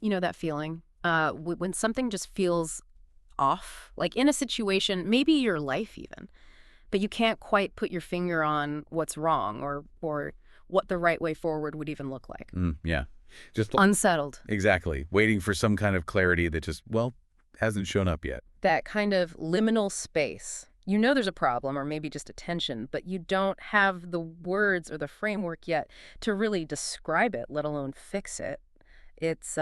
You know that feeling? When something just feels off, like in a situation, maybe your life even, but you can't quite put your finger on what's wrong or what the right way forward would even look like. Yeah. Just Unsettled. exactly. Waiting for some kind of clarity that just, well, hasn't shown up yet. That kind of liminal space. You know there's a problem or maybe just a tension, but you don't have the words or the framework yet to really describe it, let alone fix it. It's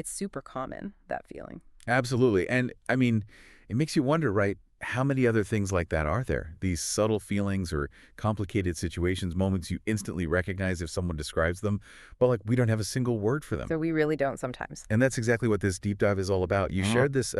super common, that feeling. Absolutely. And I mean, it makes you wonder, right? How many other things like that are there? These subtle feelings or complicated situations, moments you instantly recognize if someone describes them, but like we don't have a single word for them. So we really don't sometimes. And that's exactly what this deep dive is all about. You shared this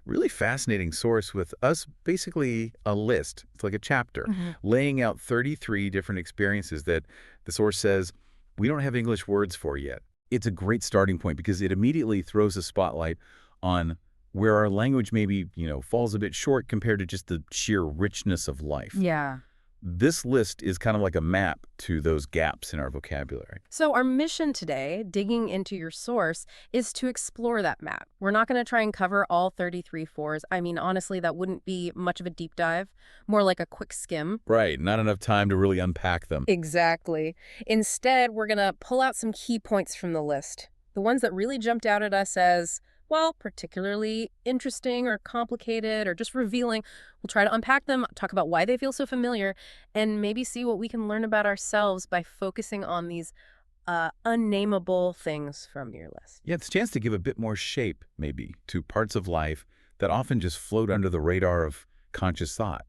really fascinating source with us, basically a list. It's like a chapter laying out 33 different experiences that the source says we don't have English words for yet. It's a great starting point because it immediately throws a spotlight on where our language maybe, falls a bit short compared to just the sheer richness of life. Yeah. This list is kind of like a map to those gaps in our vocabulary. So our mission today, digging into your source, is to explore that map. We're not going to try and cover all 33 fours. I mean, honestly, that wouldn't be much of a deep dive, more like a quick skim. Right, not enough time to really unpack them. Exactly. Instead, we're going to pull out some key points from the list. The ones that really jumped out at us as, well, particularly interesting or complicated or just revealing. We'll try to unpack them, talk about why they feel so familiar, and maybe see what we can learn about ourselves by focusing on these unnameable things from your list. Yeah, it's a chance to give a bit more shape, maybe, to parts of life that often just float under the radar of conscious thought.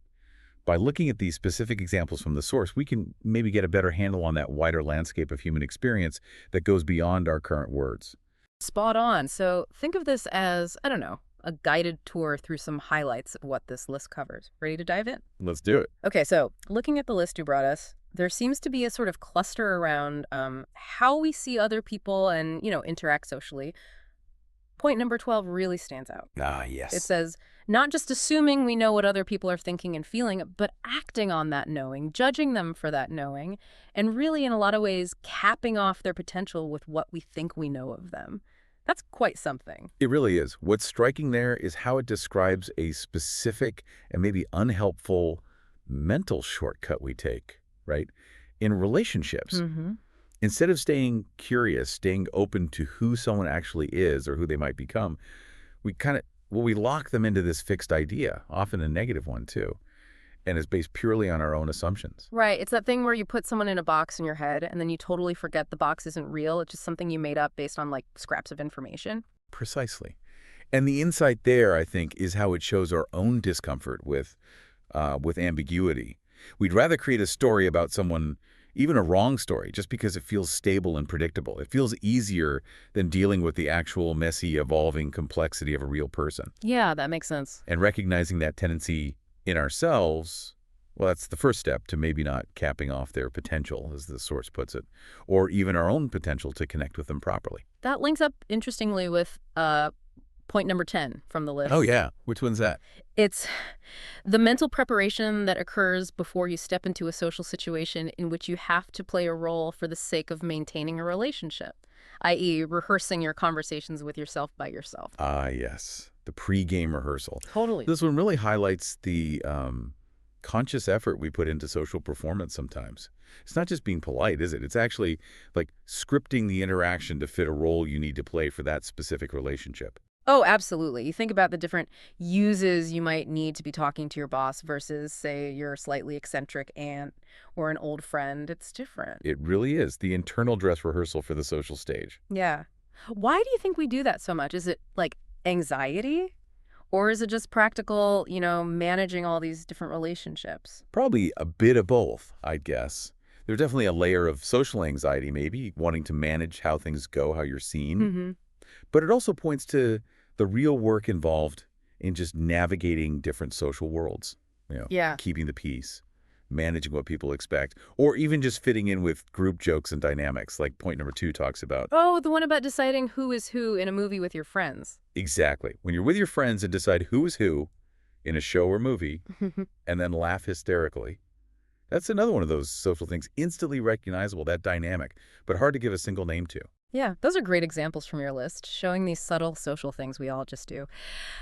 By looking at these specific examples from the source, we can maybe get a better handle on that wider landscape of human experience that goes beyond our current words. Spot on. So think of this as, I don't know, a guided tour through some highlights of what this list covers. Ready to dive in? Let's do it. Okay, so looking at the list you brought us, there seems to be a sort of cluster around how we see other people and, interact socially. Point number 12 really stands out. Ah, yes. It says, not just assuming we know what other people are thinking and feeling, but acting on that knowing, judging them for that knowing, and really, in a lot of ways, capping off their potential with what we think we know of them. That's quite something. It really is. What's striking there is how it describes a specific and maybe unhelpful mental shortcut we take, right? In relationships. Instead of staying curious, staying open to who someone actually is or who they might become, we lock them into this fixed idea, often a negative one too, and it's based purely on our own assumptions. Right. It's that thing where you put someone in a box in your head and then you totally forget the box isn't real. It's just something you made up based on like scraps of information. Precisely. And the insight there, I think, is how it shows our own discomfort with ambiguity. We'd rather create a story about someone, even a wrong story, just because it feels stable and predictable. It feels easier than dealing with the actual messy, evolving complexity of a real person. Yeah, that makes sense. And recognizing that tendency in ourselves, well, that's the first step to maybe not capping off their potential, as the source puts it, or even our own potential to connect with them properly. That links up interestingly with point number 10 from the list. Oh, yeah. Which one's that? It's the mental preparation that occurs before you step into a social situation in which you have to play a role for the sake of maintaining a relationship, i.e. rehearsing your conversations with yourself by yourself. Ah, yes. The pre-game rehearsal. Totally. This one really highlights the conscious effort we put into social performance sometimes. It's not just being polite, is it? It's actually like scripting the interaction to fit a role you need to play for that specific relationship. Oh, absolutely. You think about the different uses you might need to be talking to your boss versus, say, your slightly eccentric aunt or an old friend. It's different. It really is the internal dress rehearsal for the social stage. Yeah. Why do you think we do that so much? Is it like anxiety? Or is it just practical, managing all these different relationships? Probably a bit of both, I'd guess. There's definitely a layer of social anxiety, maybe, wanting to manage how things go, how you're seen. But it also points to the real work involved in just navigating different social worlds. Yeah. Keeping the peace, managing what people expect, or even just fitting in with group jokes and dynamics, like point number 2 talks about. Oh, the one about deciding who is who in a movie with your friends. Exactly. When you're with your friends and decide who is who in a show or movie, and then laugh hysterically. That's another one of those social things, instantly recognizable, that dynamic, but hard to give a single name to. Yeah, those are great examples from your list, showing these subtle social things we all just do.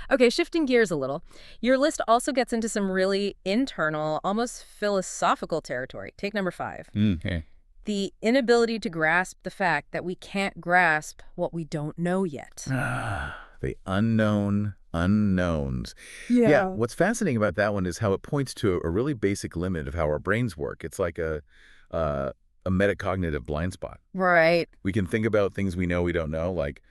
Okay, shifting gears a little. Your list also gets into some really internal, almost philosophical territory. Take number 5. Okay. The inability to grasp the fact that we can't grasp what we don't know yet. The unknown unknowns. Yeah, Yeah. what's fascinating about that one is how it points to a really basic limit of how our brains work. It's like uh, a metacognitive blind spot. Right. We can think about things we know we don't know, like,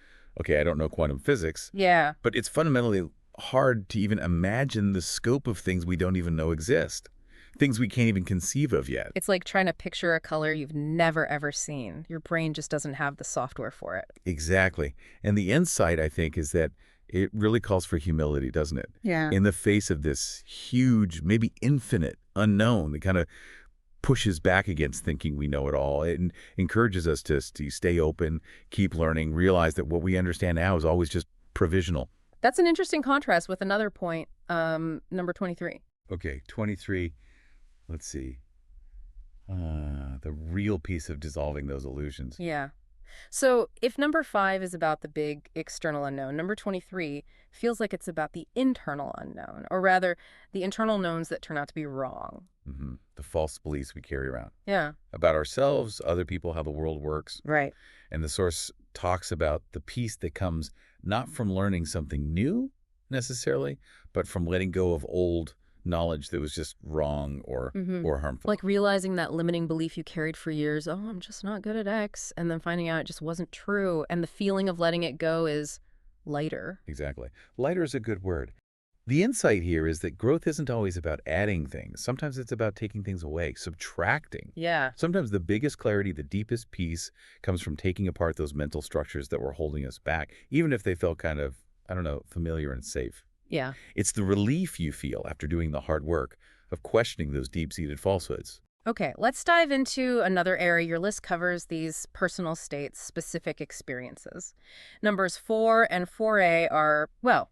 okay, I don't know quantum physics, Yeah. but it's fundamentally hard to even imagine the scope of things we don't even know exist, things we can't even conceive of yet. It's like trying to picture a color you've never ever seen. Your brain just doesn't have the software for it. Exactly. And the insight, I think, is that it really calls for humility, doesn't it? Yeah. In the face of this huge, maybe infinite unknown that kind of pushes back against thinking we know it all. It encourages us to stay open, keep learning, realize that what we understand now is always just provisional. That's an interesting contrast with another point, number 23. Okay, 23. Let's see. The real piece of dissolving those illusions. Yeah. So if number 5 is about the big external unknown, number 23 feels like it's about the internal unknown, or rather, the internal knowns that turn out to be wrong. The false beliefs we carry around Yeah. about ourselves, other people, how the world works. Right. And the source talks about the peace that comes not from learning something new necessarily, but from letting go of old knowledge that was just wrong or harmful. Like realizing that limiting belief you carried for years, oh, I'm just not good at X, and then finding out it just wasn't true. And the feeling of letting it go is lighter. Exactly. Lighter is a good word. The insight here is that growth isn't always about adding things. Sometimes it's about taking things away, subtracting. Yeah. Sometimes the biggest clarity, the deepest peace comes from taking apart those mental structures that were holding us back, even if they felt kind of, I don't know, familiar and safe. Yeah. It's the relief you feel after doing the hard work of questioning those deep-seated falsehoods. Okay, let's dive into another area. Your list covers these personal states, specific experiences. Numbers 4 and 4A are, well,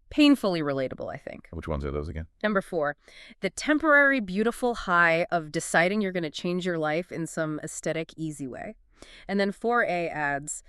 painfully relatable, I think. Which ones are those again? Number 4, the temporary beautiful high of deciding you're going to change your life in some aesthetic, easy way. And then 4A adds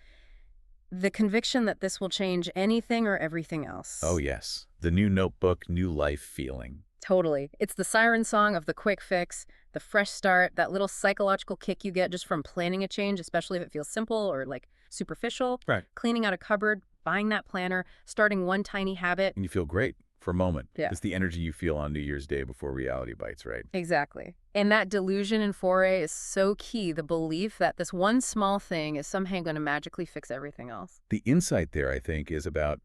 the conviction that this will change anything or everything else. Oh, yes. The new notebook, new life feeling. Totally. It's the siren song of the quick fix, the fresh start, that little psychological kick you get just from planning a change, especially if it feels simple or like superficial. Right. Cleaning out a cupboard, buying that planner, starting one tiny habit. And you feel great for a moment. Yeah. It's the energy you feel on New Year's Day before reality bites, right? Exactly. And that delusion in 4A is so key, the belief that this one small thing is somehow going to magically fix everything else. The insight there, I think, is about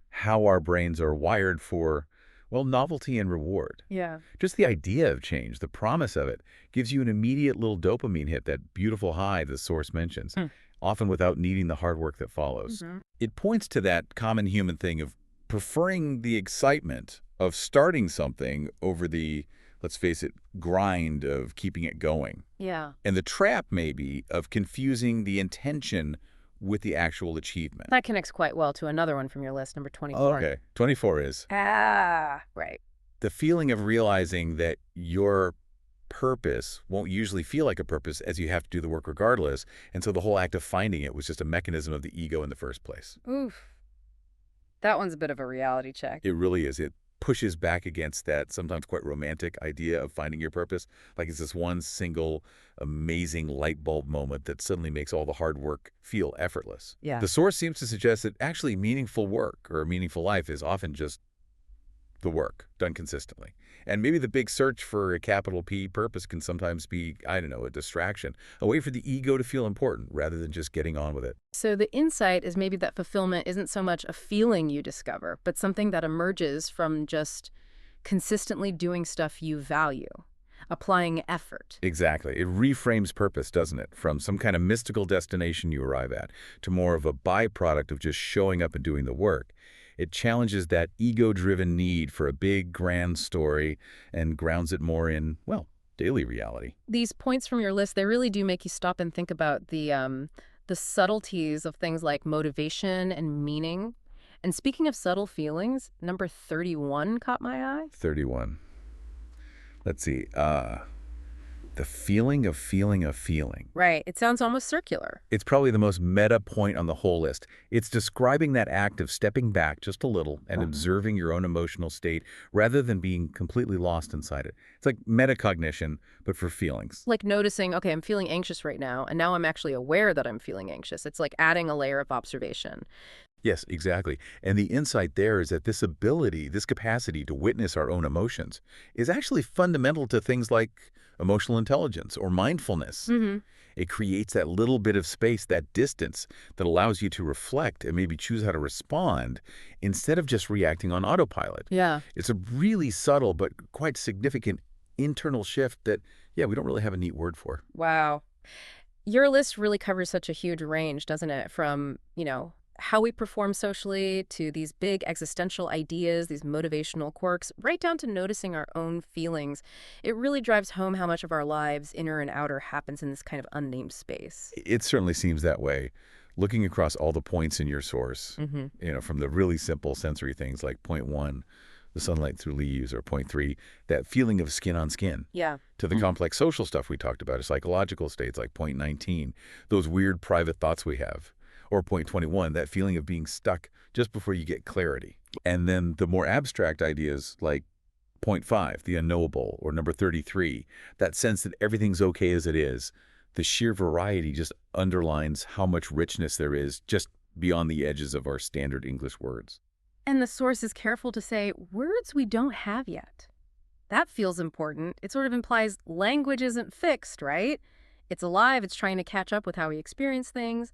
how our brains are wired for, well, novelty and reward. Yeah. Just the idea of change, the promise of it, gives you an immediate little dopamine hit, that beautiful high the source mentions, often without needing the hard work that follows. It points to that common human thing of preferring the excitement of starting something over the, let's face it, grind of keeping it going. Yeah. And the trap, maybe, of confusing the intention with the actual achievement. That connects quite well to another one from your list, number 24. Okay. 24 is Right. the feeling of realizing that your purpose won't usually feel like a purpose, as you have to do the work regardless. And so the whole act of finding it was just a mechanism of the ego in the first place. Oof. That one's a bit of a reality check. It really is. It pushes back against that sometimes quite romantic idea of finding your purpose. Like it's this one single amazing light bulb moment that suddenly makes all the hard work feel effortless. Yeah. The source seems to suggest that actually meaningful work or a meaningful life is often just the work done consistently. And maybe the big search for a capital P purpose can sometimes be, I don't know, a distraction, a way for the ego to feel important rather than just getting on with it. So the insight is maybe that fulfillment isn't so much a feeling you discover, but something that emerges from just consistently doing stuff you value, applying effort. Exactly. It reframes purpose, doesn't it? From some kind of mystical destination you arrive at to more of a byproduct of just showing up and doing the work. It challenges that ego-driven need for a big, grand story and grounds it more in, well, daily reality. These points from your list, they really do make you stop and think about the subtleties of things like motivation and meaning. And speaking of subtle feelings, number 31 caught my eye. 31. Let's see. The The feeling of feeling a feeling. Right. It sounds almost circular. It's probably the most meta point on the whole list. It's describing that act of stepping back just a little and observing your own emotional state rather than being completely lost inside it. It's like metacognition, but for feelings. Like noticing, okay, I'm feeling anxious right now, and now I'm actually aware that I'm feeling anxious. It's like adding a layer of observation. Yes, exactly. And the insight there is that this ability, this capacity to witness our own emotions is actually fundamental to things like emotional intelligence or mindfulness. It creates that little bit of space, that distance that allows you to reflect and maybe choose how to respond instead of just reacting on autopilot. Yeah. It's a really subtle but quite significant internal shift that, yeah, we don't really have a neat word for. Wow. Your list really covers such a huge range, doesn't it? From, how we perform socially to these big existential ideas, these motivational quirks, right down to noticing our own feelings. It really drives home how much of our lives, inner and outer, happens in this kind of unnamed space. It certainly seems that way. Looking across all the points in your source, from the really simple sensory things like point 1, the sunlight through leaves, or point 3, that feeling of skin on skin, Yeah. to the complex social stuff we talked about, psychological states like point 19, those weird private thoughts we have, or point 21, that feeling of being stuck just before you get clarity. And then the more abstract ideas like point 5, the unknowable, or number 33, that sense that everything's okay as it is. The sheer variety just underlines how much richness there is just beyond the edges of our standard English words. And the source is careful to say words we don't have yet. That feels important. It sort of implies language isn't fixed, right? It's alive. It's trying to catch up with how we experience things.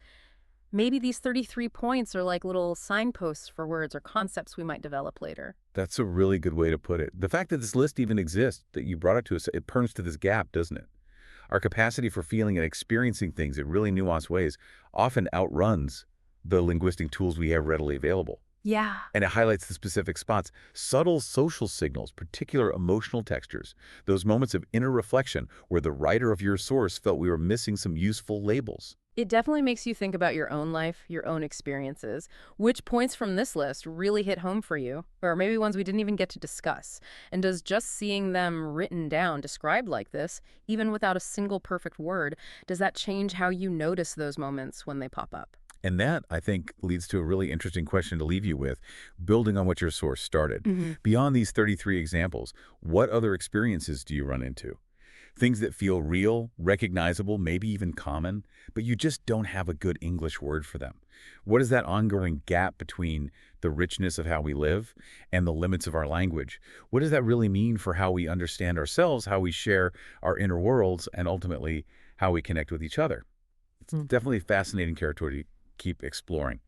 Maybe these 33 points are like little signposts for words or concepts we might develop later. That's a really good way to put it. The fact that this list even exists, that you brought it to us, it points to this gap, doesn't it? Our capacity for feeling and experiencing things in really nuanced ways often outruns the linguistic tools we have readily available. Yeah. And it highlights the specific spots, subtle social signals, particular emotional textures, those moments of inner reflection where the writer of your source felt we were missing some useful labels. It definitely makes you think about your own life, your own experiences. Which points from this list really hit home for you? Or maybe ones we didn't even get to discuss? And does just seeing them written down, described like this, even without a single perfect word, does that change how you notice those moments when they pop up? And that, I think, leads to a really interesting question to leave you with, building on what your source started. Beyond these 33 examples, what other experiences do you run into? Things that feel real, recognizable, maybe even common, but you just don't have a good English word for them. What is that ongoing gap between the richness of how we live and the limits of our language? What does that really mean for how we understand ourselves, how we share our inner worlds, and ultimately how we connect with each other? It's definitely fascinating territory to keep exploring.